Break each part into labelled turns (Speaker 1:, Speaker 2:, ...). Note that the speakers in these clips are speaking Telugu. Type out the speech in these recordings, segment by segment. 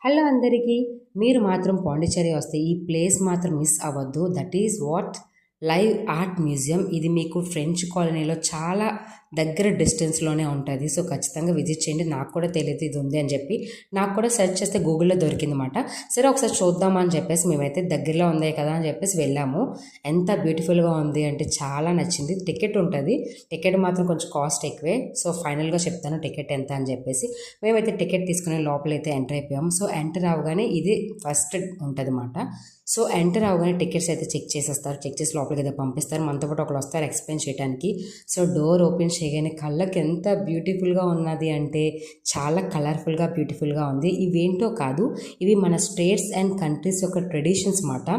Speaker 1: హలో అందరికీ. మీరు మాత్రం పాండిచ్చేరి వస్తే ఈ ప్లేస్ మాత్రం మిస్ అవ్వద్దు. That is what live art museum. ఇది మీకు ఫ్రెంచ్ కాలనీలో చాలా దగ్గర డిస్టెన్స్లోనే ఉంటుంది. సో ఖచ్చితంగా విజిట్ చేయండి. నాకు కూడా తెలియదు ఇది ఉంది అని చెప్పి. నాకు కూడా సెర్చ్ చేస్తే గూగుల్లో దొరికిందన్నమాట. సరే ఒకసారి చూద్దామని చెప్పేసి మేమైతే దగ్గరలో ఉంది కదా అని చెప్పేసి వెళ్ళాము. ఎంత బ్యూటిఫుల్గా ఉంది అంటే చాలా నచ్చింది. టికెట్ ఉంటుంది. టికెట్ మాత్రం కొంచెం కాస్ట్ ఎక్కువే. సో ఫైనల్గా చెప్తాను టికెట్ ఎంత అని చెప్పేసి. మేమైతే టికెట్ తీసుకుని లోపలైతే ఎంటర్ అయిపోయాము. సో ఎంటర్ అవగానే ఇది ఫస్ట్ ఉంటుంది అన్నమాట. సో ఎంటర్ అవగానే టికెట్స్ అయితే చెక్ చేసేస్తారు. చెక్ చేసి లోపలికి అయితే పంపిస్తారు. మనతో పాటు ఒకళ్ళు వస్తారు ఎక్స్ప్లెయిన్ చేయడానికి. సో డోర్ ఓపెన్ చేయగానే కళ్ళకి ఎంత బ్యూటిఫుల్గా ఉన్నది అంటే చాలా కలర్ఫుల్గా బ్యూటిఫుల్గా ఉంది. ఇవేంటో కాదు, ఇవి మన స్టేట్స్ అండ్ కంట్రీస్ యొక్క ట్రెడిషన్స్ మాట.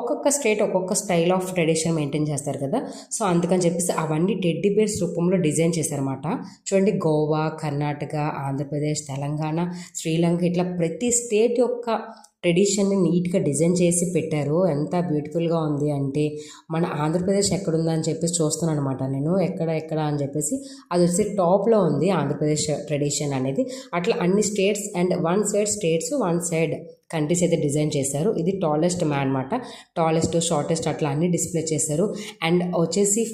Speaker 1: ఒక్కొక్క స్టేట్ ఒక్కొక్క స్టైల్ ఆఫ్ ట్రెడిషన్ మెయింటైన్ చేస్తారు కదా. సో అందుకని చెప్పేసి అవన్నీ టెడ్డీ బేర్స్ రూపంలో డిజైన్ చేశారన్నమాట. చూడండి, గోవా, కర్ణాటక, ఆంధ్రప్రదేశ్, తెలంగాణ, శ్రీలంక ఇట్లా ప్రతి స్టేట్ యొక్క ట్రెడిషన్ని నీట్గా డిజైన్ చేసి పెట్టారు. ఎంత బ్యూటిఫుల్గా ఉంది అంటే మన ఆంధ్రప్రదేశ్ ఎక్కడుందా అని చెప్పేసి చూస్తున్నాను అనమాట నేను. ఎక్కడ అని చెప్పేసి అది వచ్చి టాప్లో ఉంది ఆంధ్రప్రదేశ్ ట్రెడిషన్ అనేది. అట్లా అన్ని states and one side states, one side countries అయితే డిజైన్ చేశారు. ఇది టాలెస్ట్ మ్యాన్ అనమాట. టాలెస్ట్, షార్టెస్ట్ అట్లా అన్ని డిస్ప్లే చేశారు. అండ్ వచ్చేసి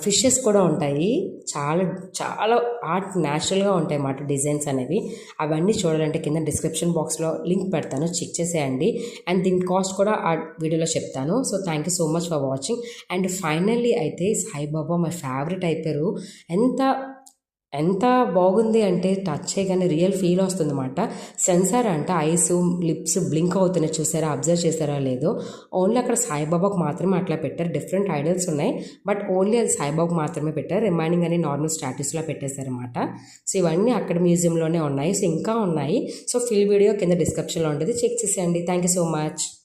Speaker 1: ఫిషెస్ కూడా ఉంటాయి. చాలా చాలా ఆర్ట్ న్యాచురల్గా ఉంటాయి అన్నమాట డిజైన్స్ అనేవి. అవన్నీ చూడాలంటే కింద డిస్క్రిప్షన్ బాక్స్లో లింక్ పెడతాను, చెక్ చేసేయండి. అండ్ దీని కాస్ట్ కూడా ఆ వీడియోలో చెప్తాను. So thank you so much for watching. And finally అయితే సాయిబాబా మై ఫేవరెట్ అయిపోయారు. ఎంత ఎంత బాగుంది అంటే టచ్ చేయగానే రియల్ ఫీల్ వస్తుంది అన్నమాట. సెన్సార్ అంట, ఐస్, లిప్స్ బ్లింక్ అవుతున్నాయి. చూసారా, అబ్జర్వ్ చేశారా లేదో. ఓన్లీ అక్కడ సాయిబాబాకు మాత్రమే అట్లా పెట్టారు. డిఫరెంట్ ఐడల్స్ ఉన్నాయి, బట్ ఓన్లీ అది సాయిబాబాకు మాత్రమే పెట్టారు. రిమైనింగ్ అని నార్మల్ స్టాట్యూస్లో పెట్టేశారన్నమాట. సో ఇవన్నీ అక్కడ మ్యూజియంలోనే ఉన్నాయి. సో ఇంకా ఉన్నాయి. సో ఫుల్ వీడియో కింద డిస్క్రిప్షన్లో ఉంటుంది, చెక్ చేసేయండి. Thank you so much.